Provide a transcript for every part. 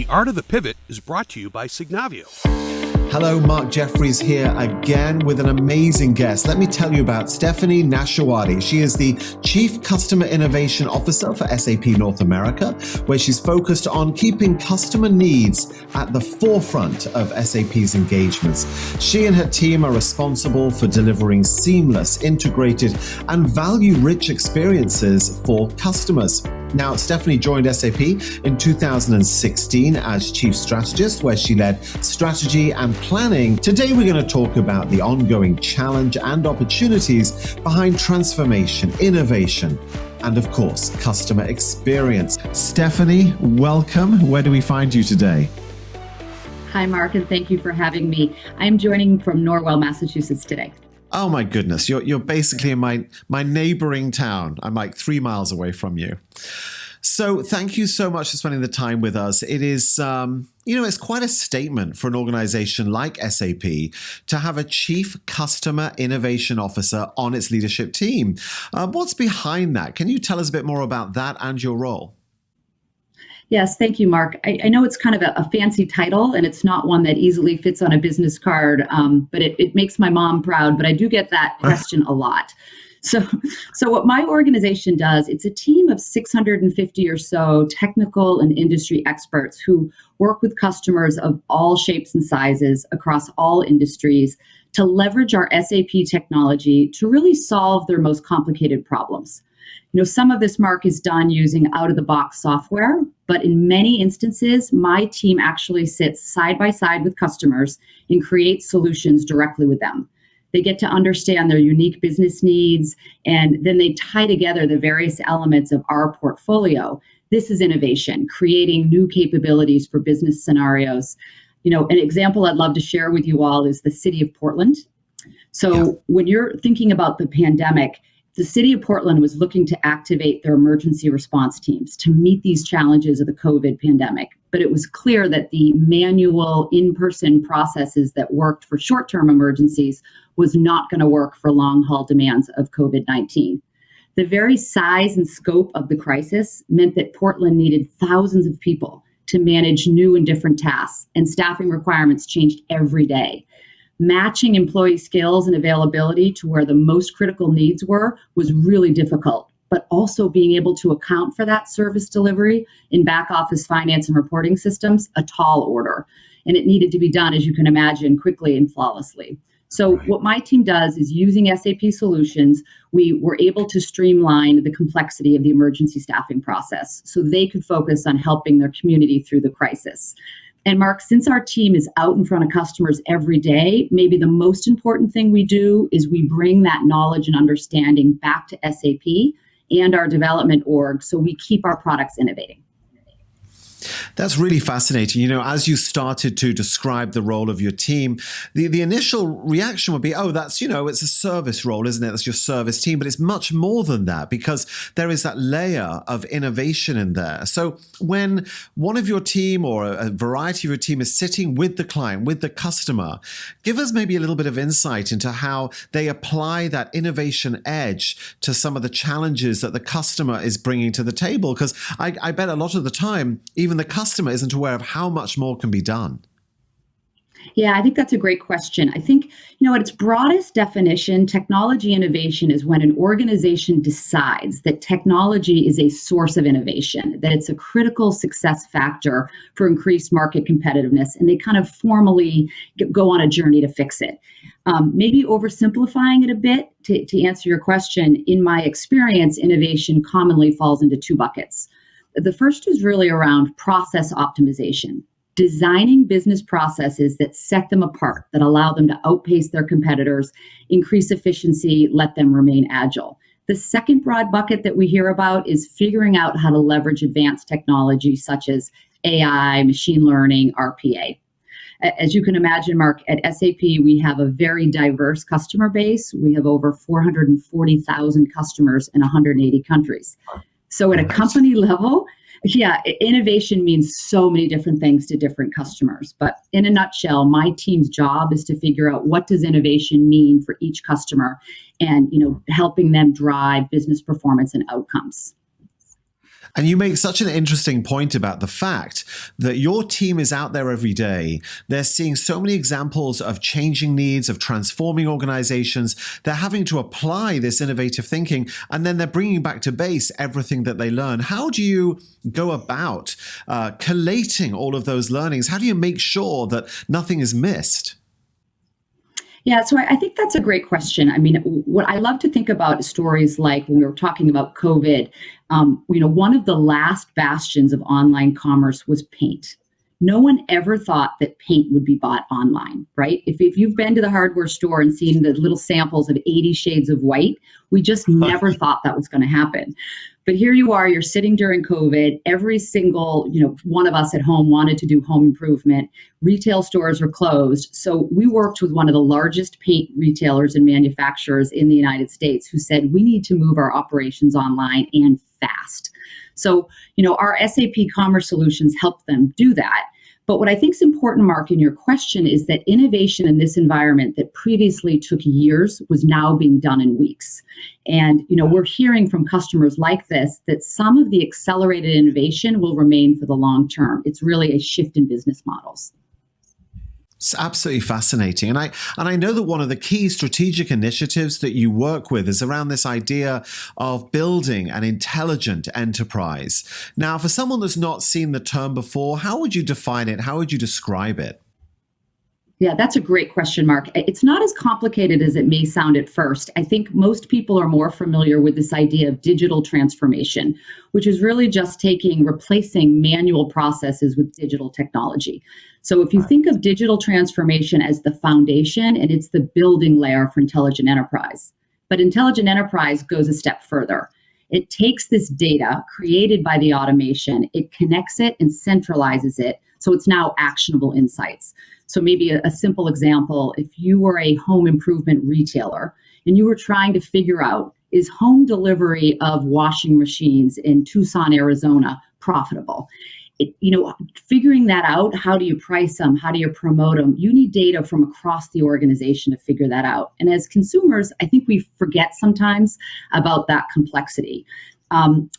The Art of the Pivot is brought to you by Signavio. Hello, Mark Jeffries here again with an amazing guest. Let me tell you about Stephanie Nashawaty. She is the Chief Customer Innovation Officer for SAP North America, where she's focused on keeping customer needs at the forefront of SAP's engagements. She and her team are responsible for delivering seamless, integrated, and value-rich experiences for customers. Now, Stephanie joined SAP in 2016 as Chief Strategist, where she led strategy and planning. Today, we're going to talk about the ongoing challenge and opportunities behind transformation, innovation, and of course, customer experience. Stephanie, welcome. Where do we find you today? Hi, Mark, and thank you for having me. I'm joining from Norwell, Massachusetts today. Oh my goodness, you're basically in my neighboring town. I'm like 3 miles away from you. So thank you so much for spending the time with us. It is, it's quite a statement for an organization like SAP to have a Chief Customer Innovation Officer on its leadership team. What's behind that? Can you tell us a bit more about that and your role? Yes, thank you, Mark. I know it's kind of a fancy title, and it's not one that easily fits on a business card, but it makes my mom proud, but I do get that question a lot. So what my organization does, it's a team of 650 or so technical and industry experts who work with customers of all shapes and sizes across all industries to leverage our SAP technology to really solve their most complicated problems. Some of this, Mark, is done using out-of-the-box software, but in many instances, my team actually sits side by side with customers and creates solutions directly with them. They get to understand their unique business needs, and then they tie together the various elements of our portfolio. This is innovation, creating new capabilities for business scenarios. An example I'd love to share with you all is the city of Portland. So when you're thinking about the pandemic, the city of Portland was looking to activate their emergency response teams to meet these challenges of the COVID pandemic. But it was clear that the manual in-person processes that worked for short-term emergencies was not going to work for long-haul demands of COVID-19. The very size and scope of the crisis meant that Portland needed thousands of people to manage new and different tasks, and staffing requirements changed every day. Matching employee skills and availability to where the most critical needs were was really difficult, but also being able to account for that service delivery in back office finance and reporting systems, a tall order. And it needed to be done, as you can imagine, quickly and flawlessly. So what my team does is using SAP solutions, we were able to streamline the complexity of the emergency staffing process so they could focus on helping their community through the crisis. And Mark, since our team is out in front of customers every day, maybe the most important thing we do is we bring that knowledge and understanding back to SAP and our development org so we keep our products innovating. That's really fascinating. As you started to describe the role of your team, the initial reaction would be, it's a service role, isn't it? That's your service team. But it's much more than that because there is that layer of innovation in there. So when one of your team or a variety of your team is sitting with the client, with the customer, give us maybe a little bit of insight into how they apply that innovation edge to some of the challenges that the customer is bringing to the table. Because I bet a lot of the time, even the customer isn't aware of how much more can be done. Yeah, I think that's a great question. I think, at its broadest definition, technology innovation is when an organization decides that technology is a source of innovation, that it's a critical success factor for increased market competitiveness, and they kind of formally go on a journey to fix it. Maybe oversimplifying it a bit to answer your question, in my experience, innovation commonly falls into two buckets. The first is really around process optimization, designing business processes that set them apart, that allow them to outpace their competitors, increase efficiency, let them remain agile. The second broad bucket that we hear about is figuring out how to leverage advanced technology such as AI, machine learning, RPA. As you can imagine, Mark, at SAP, we have a very diverse customer base. We have over 440,000 customers in 180 countries. So at a company level, innovation means so many different things to different customers. But in a nutshell, my team's job is to figure out what does innovation mean for each customer and, helping them drive business performance and outcomes. And you make such an interesting point about the fact that your team is out there every day. They're seeing so many examples of changing needs, of transforming organizations. They're having to apply this innovative thinking, and then they're bringing back to base everything that they learn. How do you go about collating all of those learnings? How do you make sure that nothing is missed? Yeah, so I think that's a great question. I mean, what I love to think about is stories like when we were talking about COVID. One of the last bastions of online commerce was paint. No one ever thought that paint would be bought online, right? If you've been to the hardware store and seen the little samples of 80 shades of white, we just never thought that was going to happen. But here you are, you're sitting during COVID. Every single, one of us at home wanted to do home improvement. Retail stores are closed. So we worked with one of the largest paint retailers and manufacturers in the United States who said, we need to move our operations online and fast. So, our SAP Commerce Solutions help them do that. But what I think is important, Mark, in your question is that innovation in this environment that previously took years was now being done in weeks. And, we're hearing from customers like this that some of the accelerated innovation will remain for the long term. It's really a shift in business models. It's absolutely fascinating. And I know that one of the key strategic initiatives that you work with is around this idea of building an intelligent enterprise. Now, for someone that's not seen the term before, how would you define it? How would you describe it? Yeah, that's a great question, Mark. It's not as complicated as it may sound at first. I think most people are more familiar with this idea of digital transformation, which is really just replacing manual processes with digital technology. So if you think of digital transformation as the foundation, and it's the building layer for intelligent enterprise. But intelligent enterprise goes a step further. It takes this data created by the automation, it connects it and centralizes it, so it's now actionable insights. So maybe a simple example, if you were a home improvement retailer and you were trying to figure out, is home delivery of washing machines in Tucson, Arizona profitable? Figuring that out, how do you price them? How do you promote them? You need data from across the organization to figure that out. And as consumers, I think we forget sometimes about that complexity.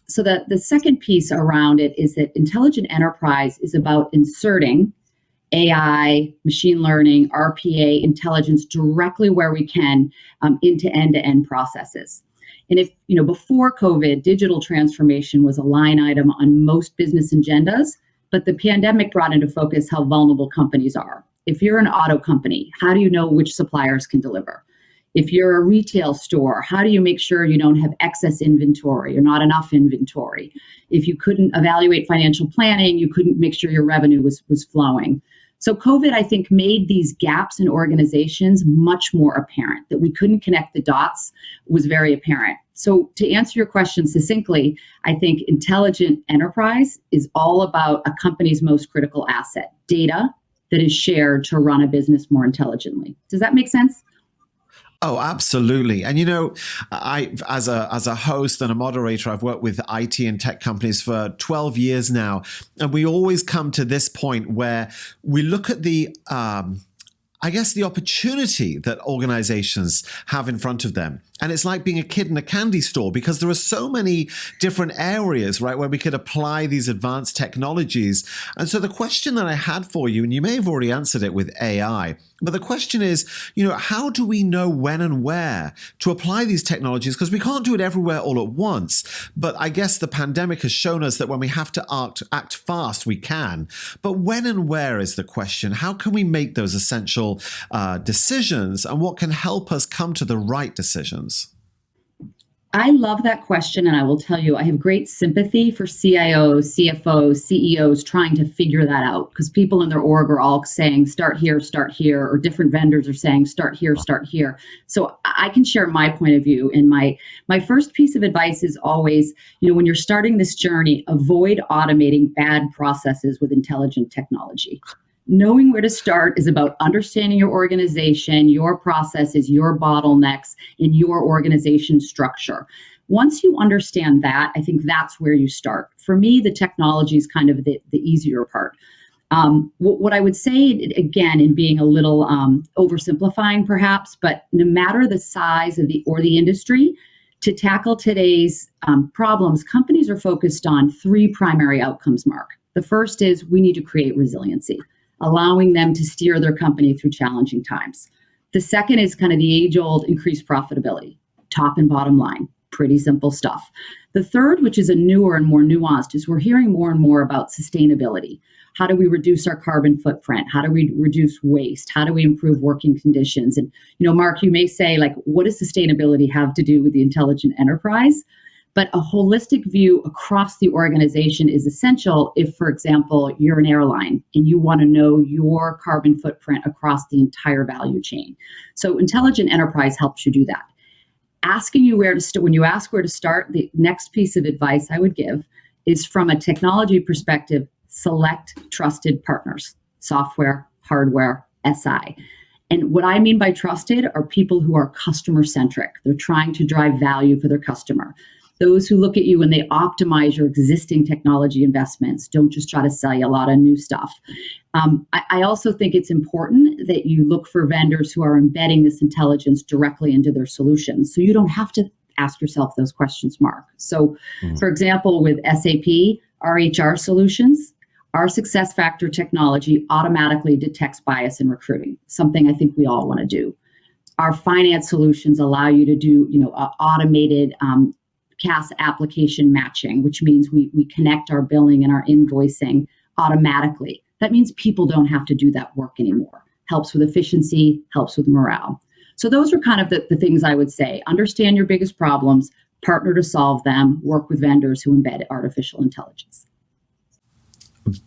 So the second piece around it is that intelligent enterprise is about inserting AI, machine learning, RPA, intelligence directly where we can into end-to-end processes. And if, before COVID, digital transformation was a line item on most business agendas, but the pandemic brought into focus how vulnerable companies are. If you're an auto company, how do you know which suppliers can deliver? If you're a retail store, how do you make sure you don't have excess inventory or not enough inventory? If you couldn't evaluate financial planning, you couldn't make sure your revenue was flowing. So COVID, I think, made these gaps in organizations much more apparent. That we couldn't connect the dots was very apparent. So to answer your question succinctly, I think intelligent enterprise is all about a company's most critical asset, data that is shared to run a business more intelligently. Does that make sense? Oh, absolutely. And I, as a host and a moderator, I've worked with IT and tech companies for 12 years now. And we always come to this point where we look at the opportunity that organizations have in front of them. And it's like being a kid in a candy store because there are so many different areas, right, where we could apply these advanced technologies. And so the question that I had for you, and you may have already answered it with AI, but the question is, how do we know when and where to apply these technologies? Because we can't do it everywhere all at once. But I guess the pandemic has shown us that when we have to act fast, we can. But when and where is the question. How can we make those essential decisions, and what can help us come to the right decisions? I love that question, and I will tell you, I have great sympathy for CIOs, CFOs, CEOs trying to figure that out, because people in their org are all saying, start here, or different vendors are saying, start here. So I can share my point of view, and my first piece of advice is always, when you're starting this journey, avoid automating bad processes with intelligent technology. Knowing where to start is about understanding your organization, your processes, your bottlenecks, and your organization structure. Once you understand that, I think that's where you start. For me, the technology is kind of the easier part. What I would say, again, in being a little oversimplifying perhaps, but no matter the size of the industry, To tackle today's problems, companies are focused on three primary outcomes, Mark. The first is we need to create resiliency, allowing them to steer their company through challenging times. The second is kind of the age-old increased profitability, top and bottom line, pretty simple stuff. The third, which is a newer and more nuanced, is we're hearing more and more about sustainability. How do we reduce our carbon footprint? How do we reduce waste? How do we improve working conditions? And, Mark, you may say, like, what does sustainability have to do with the intelligent enterprise? But a holistic view across the organization is essential if, for example, you're an airline and you want to know your carbon footprint across the entire value chain. So intelligent enterprise helps you do that. Asking you where to start, when you ask where to start, the next piece of advice I would give is, from a technology perspective, select trusted partners, software, hardware, SI. And what I mean by trusted are people who are customer-centric. They're trying to drive value for their customer. Those who look at you and they optimize your existing technology investments, don't just try to sell you a lot of new stuff. I also think it's important that you look for vendors who are embedding this intelligence directly into their solutions, so you don't have to ask yourself those questions, Mark. So, for example, with SAP, our HR solutions, our SuccessFactor technology automatically detects bias in recruiting, something I think we all want to do. Our finance solutions allow you to do, automated CAS application matching, which means we connect our billing and our invoicing automatically. That means people don't have to do that work anymore. Helps with efficiency, helps with morale. So those are kind of the things I would say. Understand your biggest problems, partner to solve them, work with vendors who embed artificial intelligence.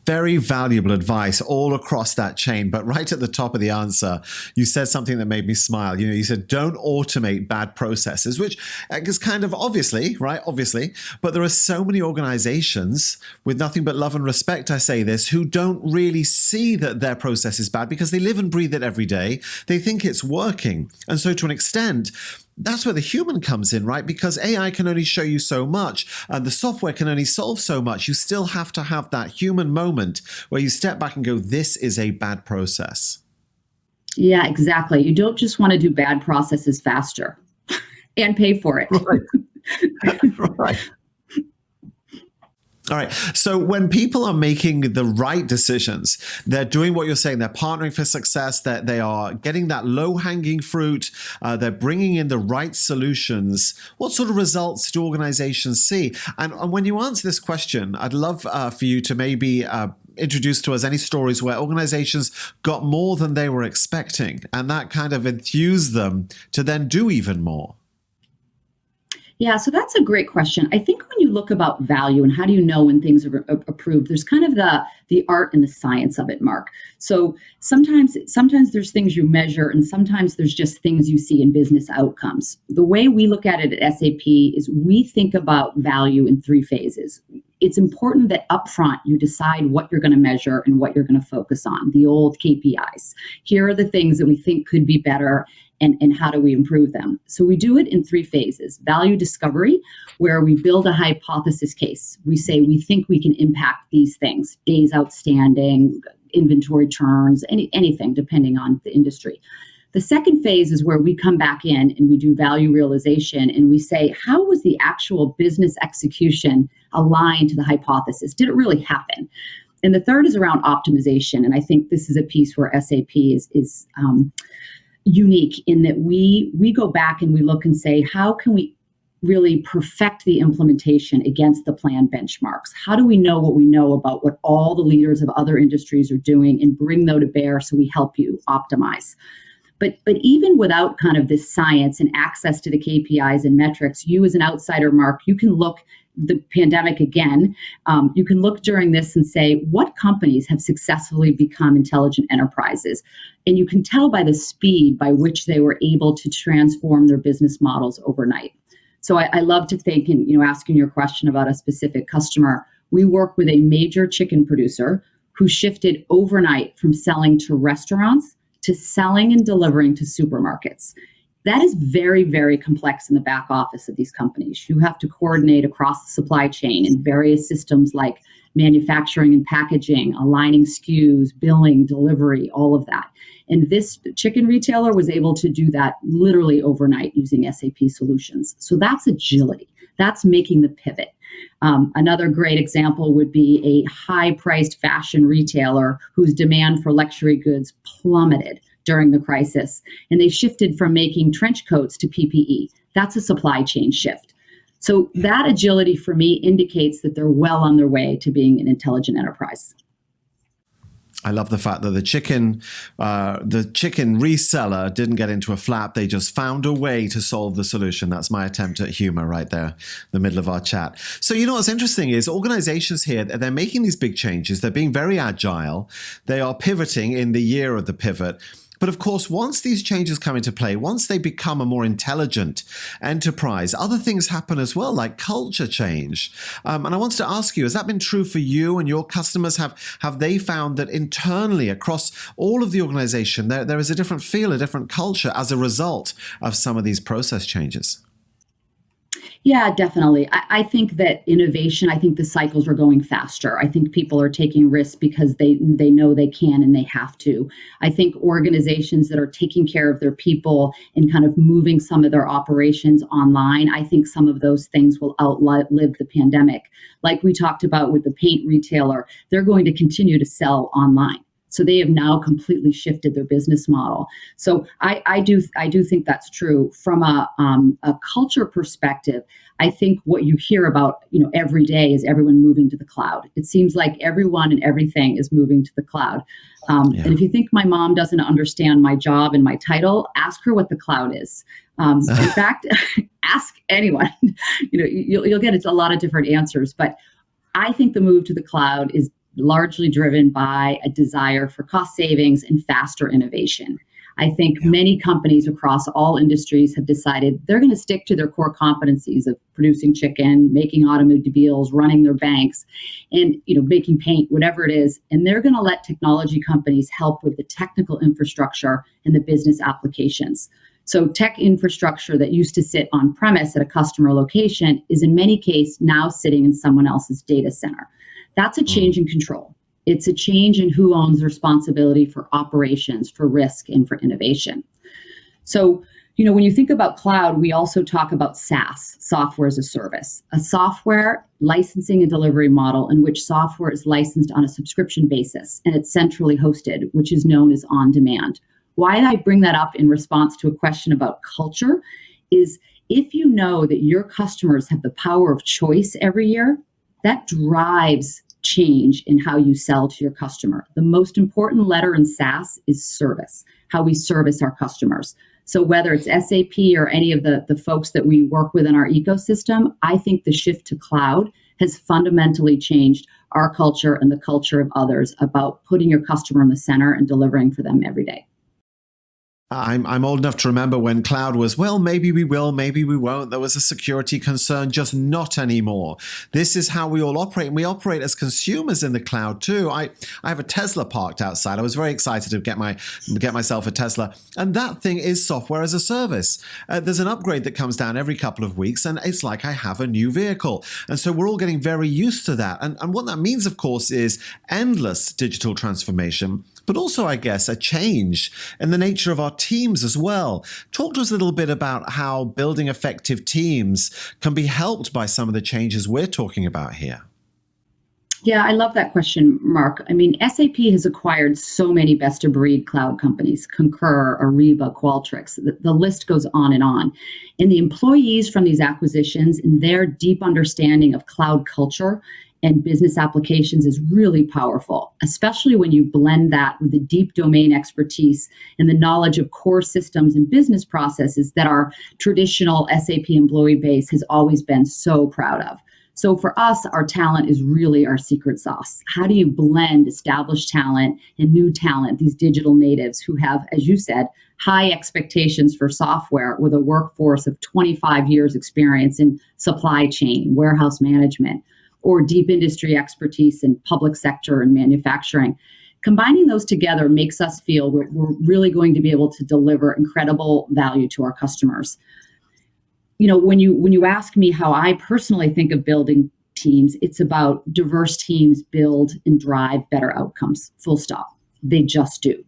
Very valuable advice all across that chain. But right at the top of the answer, you said something that made me smile. You said, don't automate bad processes, which is kind of obviously, right? Obviously. But there are so many organizations with nothing but love and respect, I say this, who don't really see that their process is bad because they live and breathe it every day. They think it's working. And so to an extent, that's where the human comes in, right? Because AI can only show you so much and the software can only solve so much. You still have to have that human moment where you step back and go, this is a bad process. Yeah, exactly. You don't just want to do bad processes faster and pay for it. Right. Right. All right. So when people are making the right decisions, they're doing what you're saying, they're partnering for success, that they are getting that low-hanging fruit, they're bringing in the right solutions. What sort of results do organizations see? And when you answer this question, I'd love for you to maybe introduce to us any stories where organizations got more than they were expecting, and that kind of enthused them to then do even more. Yeah, so that's a great question. I think when you look about value and how do you know when things are approved, there's kind of the art and the science of it, Mark. So sometimes there's things you measure and sometimes there's just things you see in business outcomes. The way we look at it at SAP is we think about value in three phases. It's important that upfront you decide what you're going to measure and what you're going to focus on, the old KPIs. Here are the things that we think could be better and how do we improve them. So we do it in three phases. Value discovery, where we build a hypothesis case. We say we think we can impact these things, days outstanding, inventory turns, anything depending on the industry. The second phase is where we come back in and we do value realization and we say, how was the actual business execution aligned to the hypothesis? Did it really happen? And the third is around optimization. And I think this is a piece where SAP is unique in that we go back and we look and say, how can we really perfect the implementation against the planned benchmarks? How do we know what we know about what all the leaders of other industries are doing and bring those to bear so we help you optimize? But even without kind of this science and access to the KPIs and metrics, you as an outsider, Mark, you can look the pandemic again. You can look during this and say, what companies have successfully become intelligent enterprises? And you can tell by the speed by which they were able to transform their business models overnight. So I love to think, and asking your question about a specific customer, we work with a major chicken producer who shifted overnight from selling to restaurants to selling and delivering to supermarkets. That is very, very complex in the back office of these companies. You have to coordinate across the supply chain in various systems like manufacturing and packaging, aligning SKUs, billing, delivery, all of that. And this chicken retailer was able to do that literally overnight using SAP solutions. So that's agility. That's making the pivot. Another great example would be a high-priced fashion retailer whose demand for luxury goods plummeted during the crisis, and they shifted from making trench coats to PPE. That's a supply chain shift. So that agility for me indicates that they're well on their way to being an intelligent enterprise. I love the fact that the chicken reseller didn't get into a flap. They just found a way to solve the solution. That's my attempt at humor right there, the middle of our chat. So, what's interesting is organizations here, they're making these big changes. They're being very agile. They are pivoting in the year of the pivot. But of course, once these changes come into play, once they become a more intelligent enterprise, other things happen as well, like culture change. And I wanted to ask you, has that been true for you and your customers? Have they found that internally across all of the organization, there is a different feel, a different culture as a result of some of these process changes? Yeah, definitely. I think that innovation, I think the cycles are going faster. I think people are taking risks because they know they can and they have to. I think organizations that are taking care of their people and kind of moving some of their operations online, I think some of those things will outlive the pandemic. Like we talked about with the paint retailer, they're going to continue to sell online. So they have now completely shifted their business model. So I do think that's true. From a culture perspective, I think what you hear about every day is everyone moving to the cloud. It seems like everyone and everything is moving to the cloud. And if you think my mom doesn't understand my job and my title, ask her what the cloud is. In fact, ask anyone. You'll get a lot of different answers. But I think the move to the cloud is largely driven by a desire for cost savings and faster innovation. I think many companies across all industries have decided they're going to stick to their core competencies of producing chicken, making automobiles, running their banks, and making paint, whatever it is. And they're going to let technology companies help with the technical infrastructure and the business applications. So tech infrastructure that used to sit on premise at a customer location is in many cases now sitting in someone else's data center. That's a change in control. It's a change in who owns the responsibility for operations, for risk, and for innovation. So, when you think about cloud, we also talk about SaaS, software as a service, a software licensing and delivery model in which software is licensed on a subscription basis and it's centrally hosted, which is known as on demand. Why I bring that up in response to a question about culture is if you know that your customers have the power of choice every year, that drives change in how you sell to your customer. The most important letter in SaaS is service, how we service our customers. So whether it's SAP or any of the folks that we work with in our ecosystem, I think the shift to cloud has fundamentally changed our culture and the culture of others about putting your customer in the center and delivering for them every day. I'm old enough to remember when cloud was, well, maybe we will, maybe we won't. There was a security concern, just not anymore. This is how we all operate, and we operate as consumers in the cloud too. I have a Tesla parked outside. I was very excited to get myself a Tesla, and that thing is software as a service. There's an upgrade that comes down every couple of weeks, and it's like I have a new vehicle. And so we're all getting very used to that. And what that means, of course, is endless digital transformation, but also, I guess, a change in the nature of our teams as well. Talk to us a little bit about how building effective teams can be helped by some of the changes we're talking about here. Yeah, I love that question, Mark. I mean, SAP has acquired so many best-of-breed cloud companies, Concur, Ariba, Qualtrics. The list goes on. And the employees from these acquisitions and their deep understanding of cloud culture and business applications is really powerful, especially when you blend that with the deep domain expertise and the knowledge of core systems and business processes that our traditional SAP employee base has always been so proud of. So for us, our talent is really our secret sauce. How do you blend established talent and new talent, these digital natives who have, as you said, high expectations for software with a workforce of 25 years experience in supply chain, warehouse management, or deep industry expertise in public sector and manufacturing? Combining those together makes us feel we're really going to be able to deliver incredible value to our customers. When you ask me how I personally think of building teams, it's about diverse teams build and drive better outcomes, full stop. They just do.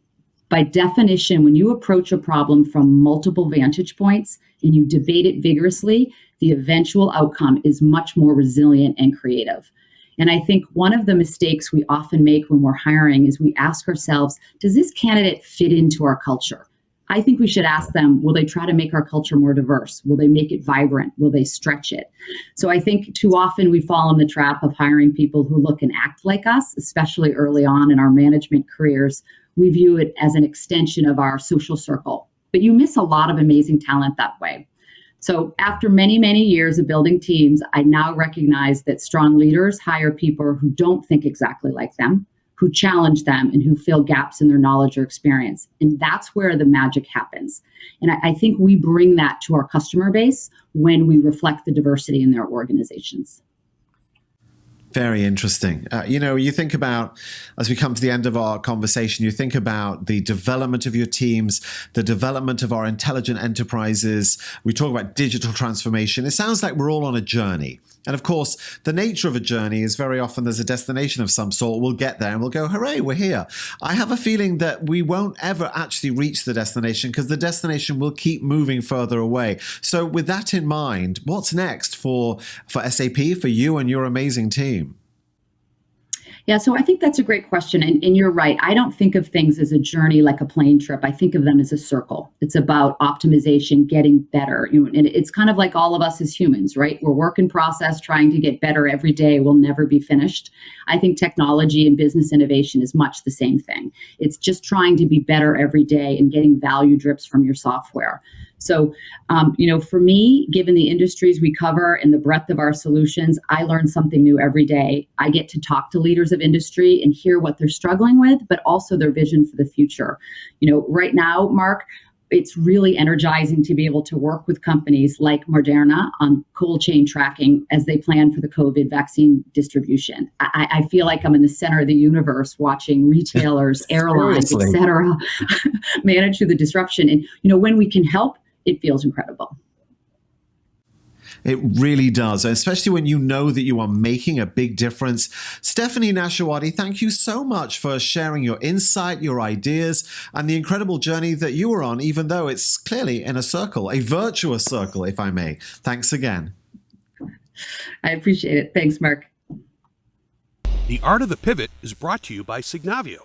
By definition, when you approach a problem from multiple vantage points and you debate it vigorously, the eventual outcome is much more resilient and creative. And I think one of the mistakes we often make when we're hiring is we ask ourselves, does this candidate fit into our culture? I think we should ask them, will they try to make our culture more diverse? Will they make it vibrant? Will they stretch it? So I think too often we fall in the trap of hiring people who look and act like us, especially early on in our management careers. We view it as an extension of our social circle, but you miss a lot of amazing talent that way. So after many, many years of building teams, I now recognize that strong leaders hire people who don't think exactly like them, who challenge them, and who fill gaps in their knowledge or experience. And that's where the magic happens. And I think we bring that to our customer base when we reflect the diversity in their organizations. Very interesting. You think about, as we come to the end of our conversation, you think about the development of your teams, the development of our intelligent enterprises. We talk about digital transformation. It sounds like we're all on a journey. And of course, the nature of a journey is very often there's a destination of some sort. We'll get there and we'll go, hooray, we're here. I have a feeling that we won't ever actually reach the destination because the destination will keep moving further away. So with that in mind, what's next for SAP, for you and your amazing team? Yeah, so I think that's a great question. And you're right. I don't think of things as a journey like a plane trip. I think of them as a circle. It's about optimization, getting better. And it's kind of like all of us as humans, right? We're work in process, trying to get better every day. We'll never be finished. I think technology and business innovation is much the same thing. It's just trying to be better every day and getting value drips from your software. So, for me, given the industries we cover and the breadth of our solutions, I learn something new every day. I get to talk to leaders of industry and hear what they're struggling with, but also their vision for the future. Right now, Mark, it's really energizing to be able to work with companies like Moderna on cold chain tracking as they plan for the COVID vaccine distribution. I feel like I'm in the center of the universe watching retailers, airlines, et cetera, manage through the disruption. And, when we can help, it feels incredible. It really does, especially when you know that you are making a big difference. Stephanie Nashawaty, thank you so much for sharing your insight, your ideas, and the incredible journey that you were on, even though it's clearly in a circle, a virtuous circle, if I may. Thanks again. I appreciate it. Thanks, Mark. The Art of the Pivot is brought to you by Signavio.